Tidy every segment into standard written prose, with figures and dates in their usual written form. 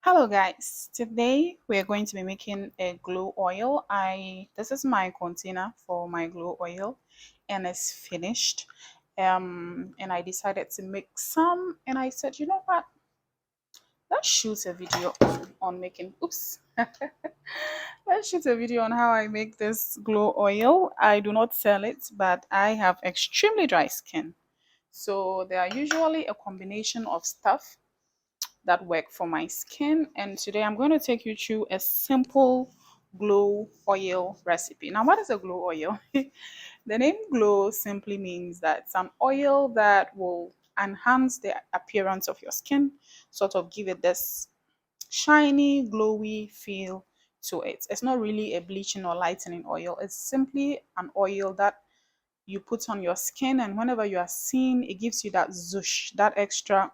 Hello guys, today we're going to be making a glow oil. I This is my container for my glow oil and it's finished. And I decided to make some and I said, you know what? Let's shoot a video on making let's shoot a video on how I make this glow oil. I do not sell it, but I have extremely dry skin. So they are usually a combination of stuff that work for my skin, and today I'm going to take you through a simple glow oil recipe. Now, what is a glow oil? The name glow simply means that it's an oil that will enhance the appearance of your skin, sort of give it this shiny glowy feel to it. It's not really a bleaching or lightening oil, it's simply an oil that you put on your skin, and whenever you are seen, it gives you that zoosh, that extra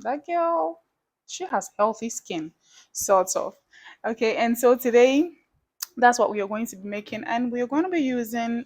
that girl, she has healthy skin, sort of. Okay, and so today that's what we are going to be making, and we are going to be using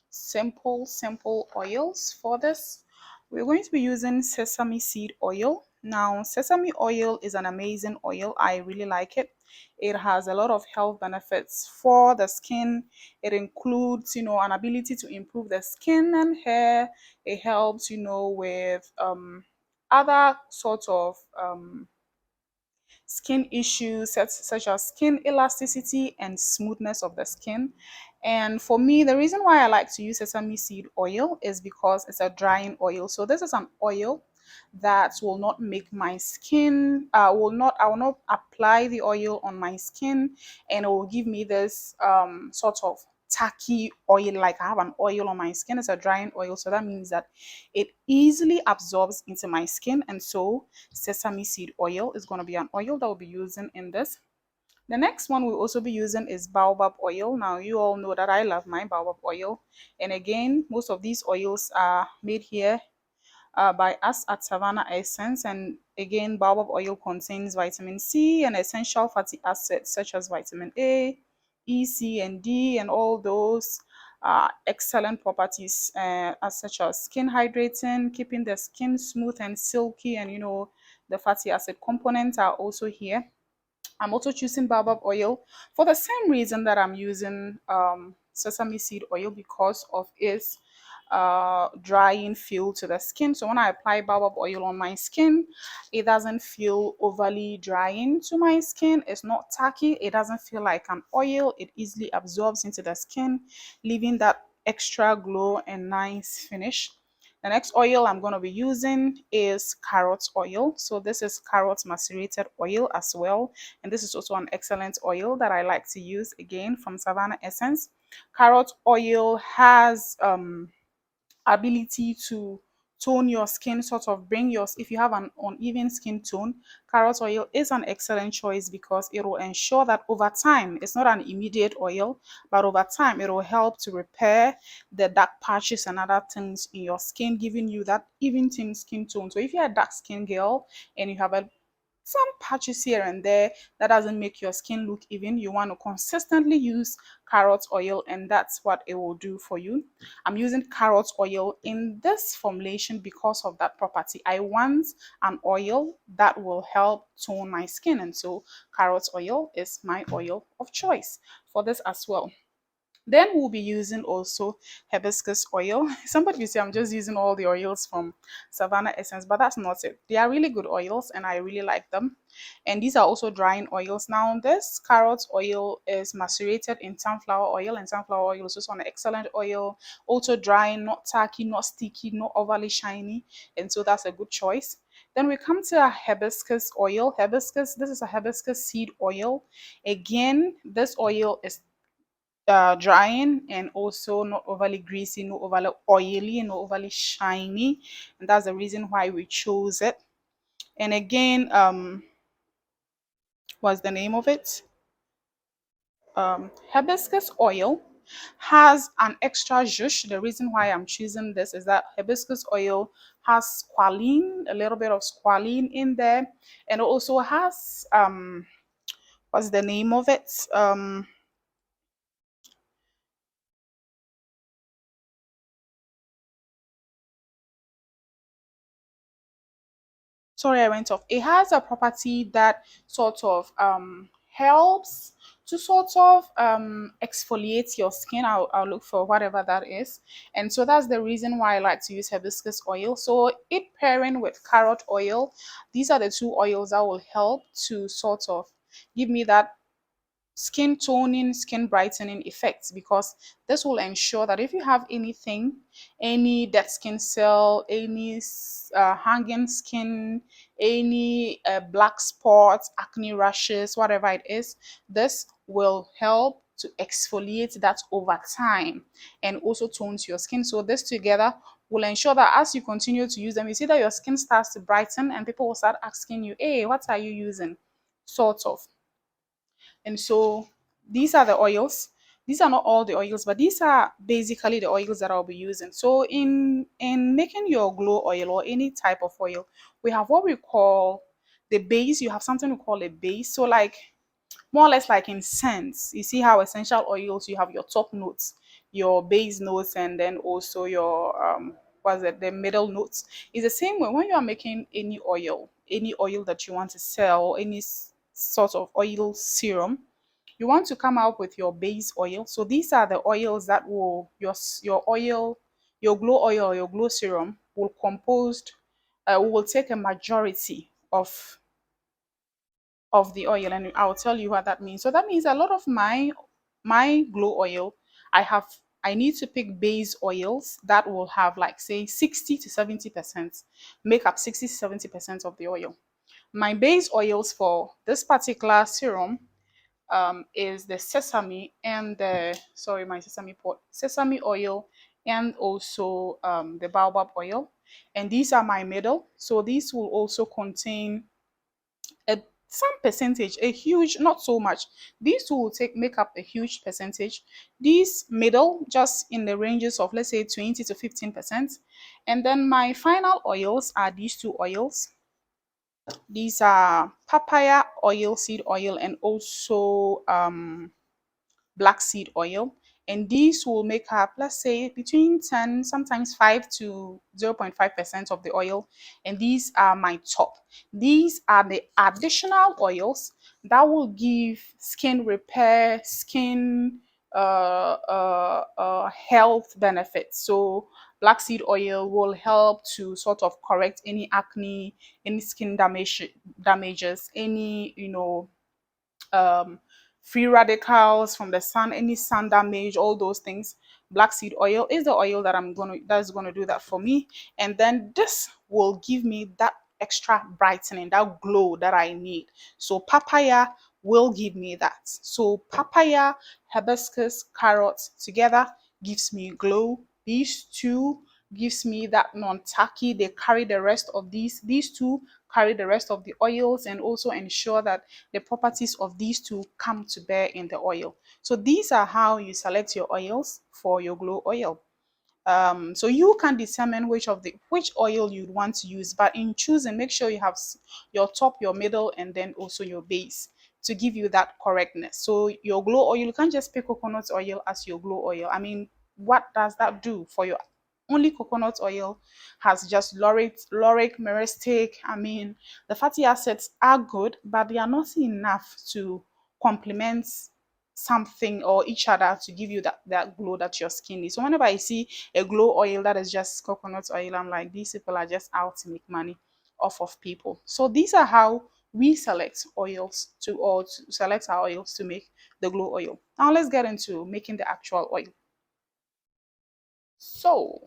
simple oils for this. We're going to be using sesame seed oil. Now, sesame oil is an amazing oil. I really like it. It has a lot of health benefits for the skin. It includes, an ability to improve the skin and hair. It helps, with other sort of skin issues such as skin elasticity and smoothness of the skin. And for me, the reason why I like to use sesame seed oil is because it's a drying oil. So this is an oil that will not make my skin I will not apply the oil on my skin, and it will give me this sort of tacky oil, like I have an oil on my skin. It's a drying oil, so that means that it easily absorbs into my skin. And so sesame seed oil is going to be an oil that we'll be using in this. The next one we'll also be using is baobab oil. Now, you all know that I love my baobab oil. And again, most of these oils are made here by us at Savannah Essence. And again, baobab oil contains vitamin C and essential fatty acids such as vitamin A, E, C, and D, and all those excellent properties as such as skin hydrating, keeping the skin smooth and silky, and the fatty acid components are also here. I'm also choosing baobab oil for the same reason that I'm using sesame seed oil, because of its drying feel to the skin. So when I apply baobab oil on my skin, it doesn't feel overly drying to my skin. It's not tacky. It doesn't feel like an oil. It easily absorbs into the skin, leaving that extra glow and nice finish. The next oil I'm going to be using is carrot oil. So this is carrot macerated oil as well. And this is also an excellent oil that I like to use, again from Savannah Essence. Carrot oil has ability to tone your skin, sort of bring yours. If you have an uneven skin tone, carrot oil is an excellent choice because it will ensure that over time, it's not an immediate oil, but over time it will help to repair the dark patches and other things in your skin, giving you that even thin skin tone. So if you're a dark skin girl and you have a some patches here and there that doesn't make your skin look even, you want to consistently use carrot oil, and that's what it will do for you. I'm using carrot oil in this formulation because of that property. I want an oil that will help tone my skin, and so carrot oil is my oil of choice for this as well. Then we'll be using also hibiscus oil. Somebody will say I'm just using all the oils from Savannah Essence, but that's not it. They are really good oils and I really like them. And these are also drying oils. Now, this carrot oil is macerated in sunflower oil, and sunflower oil is also an excellent oil. Also drying, not tacky, not sticky, not overly shiny. And so that's a good choice. Then we come to a hibiscus oil. This is a hibiscus seed oil. Again, this oil is drying and also not overly greasy, not overly oily, and not overly shiny. And that's the reason why we chose it. And again, what's the name of it? Hibiscus oil has an extra zhuzh. The reason why I'm choosing this is that hibiscus oil has squalene, a little bit of squalene in there, and it also has what's the name of it? sorry, I went off. It has a property that sort of helps to sort of exfoliate your skin. I'll look for whatever that is. And so that's the reason why I like to use hibiscus oil. So it pairing with carrot oil, these are the two oils that will help to sort of give me that skin toning, skin brightening effects, because this will ensure that if you have anything, any dead skin cell, any hanging skin, any black spots, acne rashes, whatever it is, this will help to exfoliate that over time and also tones your skin. So this together will ensure that as you continue to use them, you see that your skin starts to brighten and people will start asking you, hey, what are you using? Sort of. And so these are the oils. These are not all the oils, but these are basically the oils that I'll be using. So in making your glow oil or any type of oil, we have what we call the base. You have something we call a base. So like more or less like in scents. You see how essential oils, you have your top notes, your base notes, and then also your what's it, the middle notes. It's the same way when you are making any oil that you want to sell, any sort of oil serum, you want to come out with your base oil. So these are the oils that will your oil, your glow oil or your glow serum will composed will take a majority of the oil, and I'll tell you what that means. So that means a lot of my glow oil, I need to pick base oils that will have like say 60 to 70% make up 60 to 70% of the oil. My base oils for this particular serum is the sesame and the sorry my sesame pot sesame oil and also the baobab oil, and these are my middle. So these will also contain a some percentage, a huge, not so much. These two will take make up a huge percentage. These middle just in the ranges of let's say 20 to 15%. And then my final oils are these two oils. These are papaya oil, seed oil, and also black seed oil, and these will make up let's say between 10 sometimes 5 to 0.5% of the oil, and these are my top. These are the additional oils that will give skin repair, skin health benefits. So black seed oil will help to sort of correct any acne, any skin damages, any um, free radicals from the sun, any sun damage, all those things. Black seed oil is the oil that's gonna do that for me, and then this will give me that extra brightening, that glow that I need. So papaya will give me that. So papaya, hibiscus, carrots together gives me glow. These two gives me that non-tacky. They carry the rest of these two carry the rest of the oils and also ensure that the properties of these two come to bear in the oil. So these are how you select your oils for your glow oil. So you can determine which oil you'd want to use, but in choosing, make sure you have your top, your middle, and then also your base to give you that correctness. So your glow oil, you can't just pick coconut oil as your glow oil. I mean, what does that do for your only coconut oil has just lauric, myristic. I mean, the fatty acids are good, but they are not enough to complement something or each other to give you that glow that your skin needs. So whenever I see a glow oil that is just coconut oil, I'm like, these people are just out to make money off of people. So these are how we select oils to select our oils to make the glow oil. Now let's get into making the actual oil. So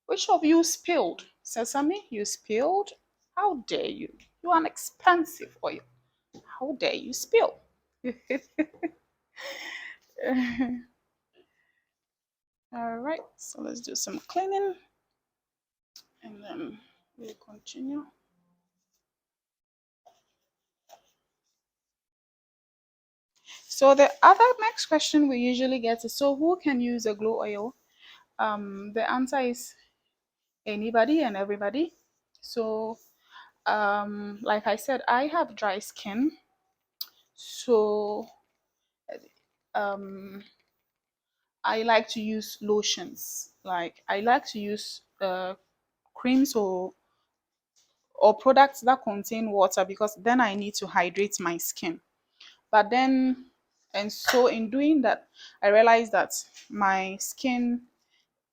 which of you spilled? Sesame, you spilled? How dare you? You are an expensive oil. How dare you spill? All right, so let's do some cleaning and then we'll continue. So the other next question we usually get is, so who can use a glow oil? The answer is anybody and everybody. So like I said, I have dry skin. So um I like to use lotions. Like I like to use creams or products that contain water, because then I need to hydrate my skin. But then, and so in doing that, I realized that my skin,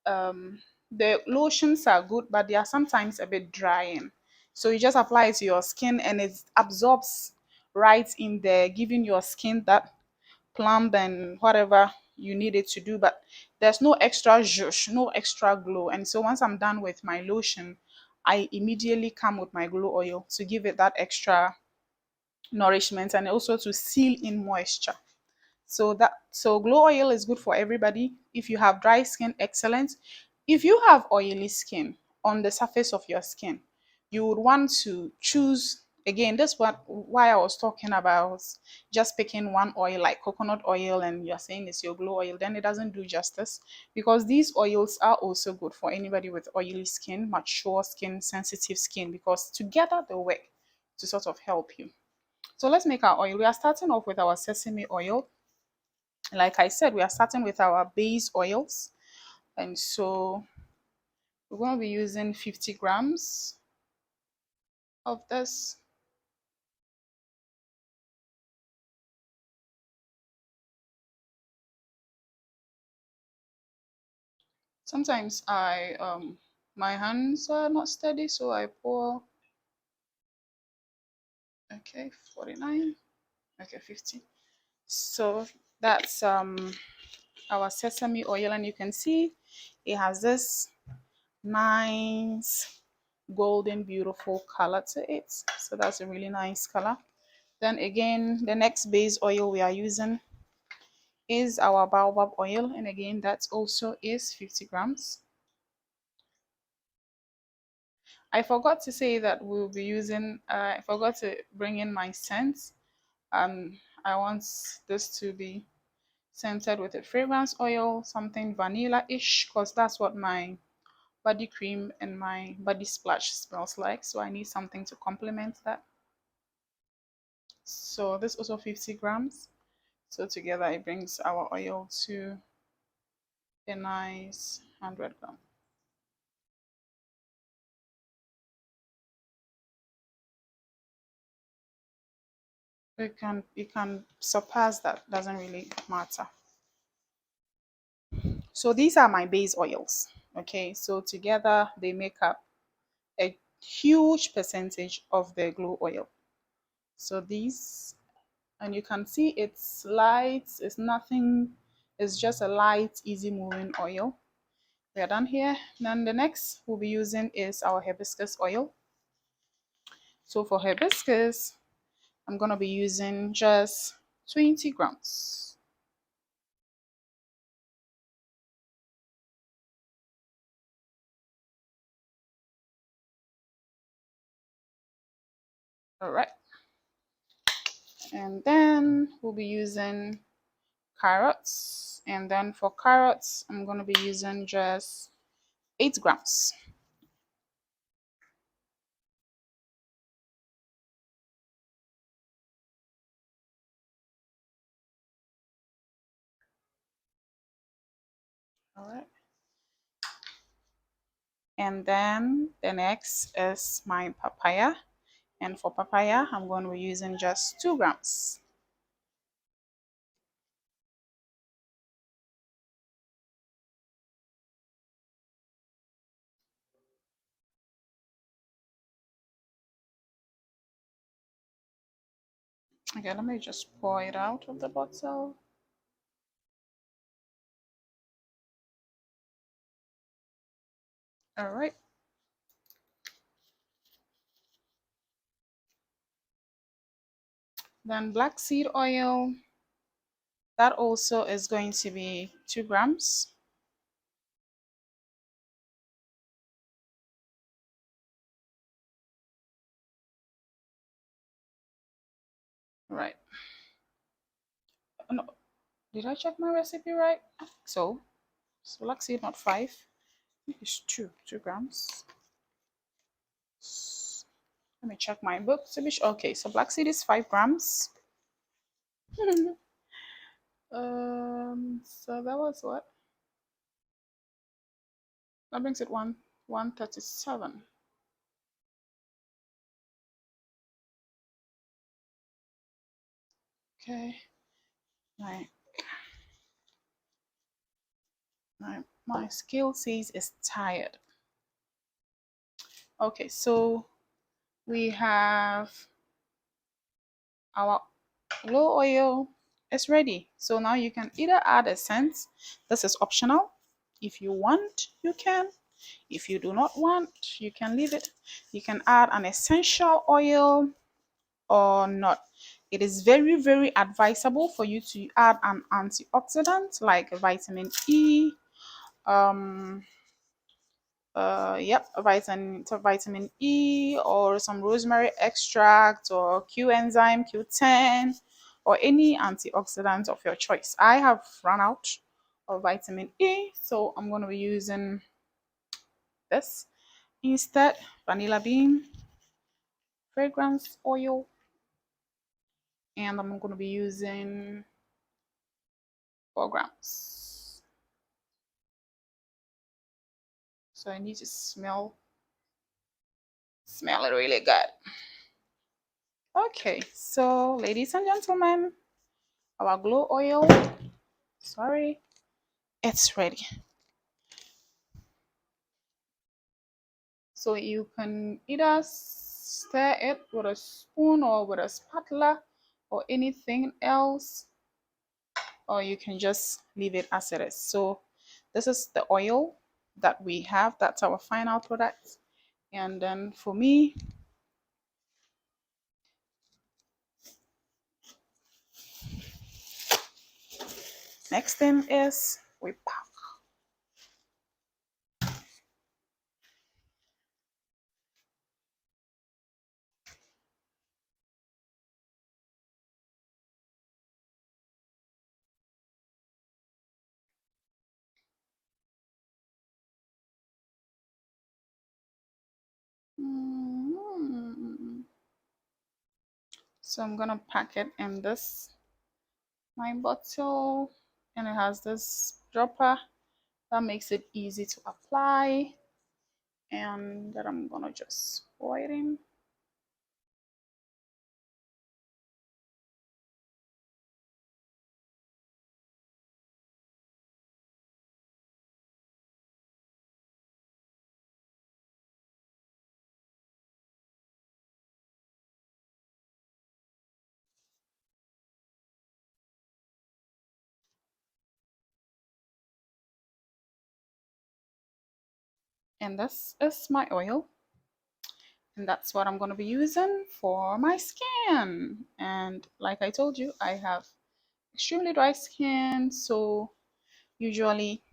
um, the lotions are good, but they are sometimes a bit drying. So you just apply it to your skin and it absorbs right in there, giving your skin that plump and whatever you need it to do. But there's no extra zhuzh, no extra glow. And so once I'm done with my lotion, I immediately come with my glow oil to give it that extra nourishment and also to seal in moisture. So glow oil is good for everybody. If you have dry skin, excellent. If you have oily skin on the surface of your skin, you would want to choose, again, this what why I was talking about just picking one oil like coconut oil and you're saying it's your glow oil, then it doesn't do justice, because these oils are also good for anybody with oily skin, mature skin, sensitive skin, because together they work to sort of help you. So let's make our oil. We are starting off with our sesame oil. Like I said, we are starting with our base oils. And so we're going to be using 50 grams of this. Sometimes my hands are not steady, so I pour, okay, 49, okay, 50. So that's our sesame oil, and you can see it has this nice golden beautiful color to it. So that's a really nice color. Then again, the next base oil we are using is our baobab oil, and again that also is 50 grams. I forgot to say that we'll be using, I forgot to bring in my scents. I want this to be scented with a fragrance oil, something vanilla-ish, because that's what my body cream and my body splash smells like. So I need something to complement that. So this also 50 grams. So together it brings our oil to a nice 100 gram. You can surpass that, doesn't really matter. So these are my base oils. Okay, so together they make up a huge percentage of the glow oil. So these, and you can see it's light, it's nothing, it's just a light, easy moving oil. We are done here. Then the next we'll be using is our hibiscus oil. So for hibiscus, I'm gonna be using just 20 grams. All right. And then we'll be using carrots. And then for carrots, I'm going to be using just 8 grams. All right. And then the next is my papaya. And for papaya, I'm going to be using just 2 grams. Okay, let me just pour it out of the bottle. All right. Then black seed oil, that also is going to be 2 grams. Right. No, did I check my recipe right? So, black seed, not 5. It's 2 grams. Let me check my book to be sure. Okay, so black seed is 5 grams. So that was what? That brings it 137. Okay. My my scale says it's tired. Okay, so we have our glow oil is ready. So now you can either add a scent. This is optional. If you want, you can. If you do not want, you can leave it. You can add an essential oil or not. It is very, very advisable for you to add an antioxidant like vitamin E, um, yep, vitamin E or some rosemary extract or Q enzyme Q10 or any antioxidant of your choice. I have run out of vitamin E, so I'm going to be using this instead. Vanilla bean fragrance oil, and I'm going to be using 4 grams. So I need to smell it really good. Okay, so ladies and gentlemen, our glow oil, sorry, it's ready. So you can either stir it with a spoon or with a spatula or anything else, or you can just leave it as it is. So this is the oil that we have. That's our final product. And then for me, next thing is we pack. So I'm gonna pack it in this my bottle, and it has this dropper that makes it easy to apply, and that I'm gonna just pour it in. And this is my oil, and that's what I'm going to be using for my skin. And like I told you, I have extremely dry skin, so usually,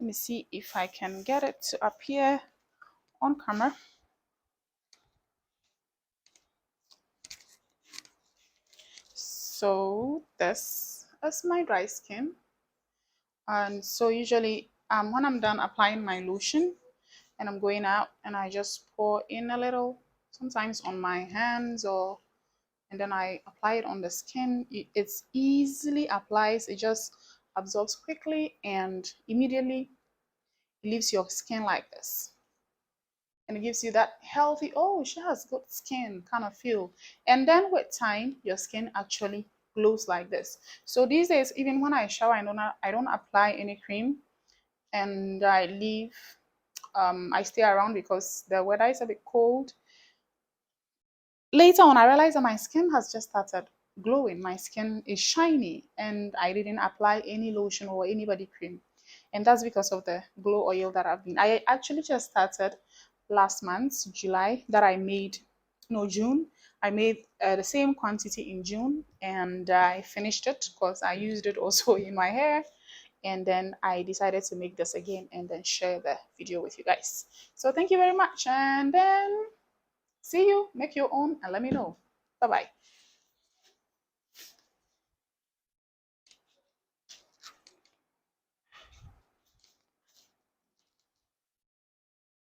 let me see if I can get it to appear on camera. So this is my dry skin, and so usually when I'm done applying my lotion and I'm going out, and I just pour in a little, sometimes on my hands, or and then I apply it on the skin. It's easily applies. It just absorbs quickly and immediately leaves your skin like this. And it gives you that healthy, oh, she has good skin kind of feel. And then with time, your skin actually glows like this. So these days, even when I shower, I don't apply any cream, and I leave. I stay around because the weather is a bit cold. Later on, I realized that my skin has just started glowing. My skin is shiny, and I didn't apply any lotion or any body cream. And that's because of the glow oil that I've been. I actually just started last month, July, that I made, no, June. I made the same quantity in June, and I finished it because I used it also in my hair. And then I decided to make this again and then share the video with you guys. So thank you very much. And then see you, make your own, and let me know. Bye bye.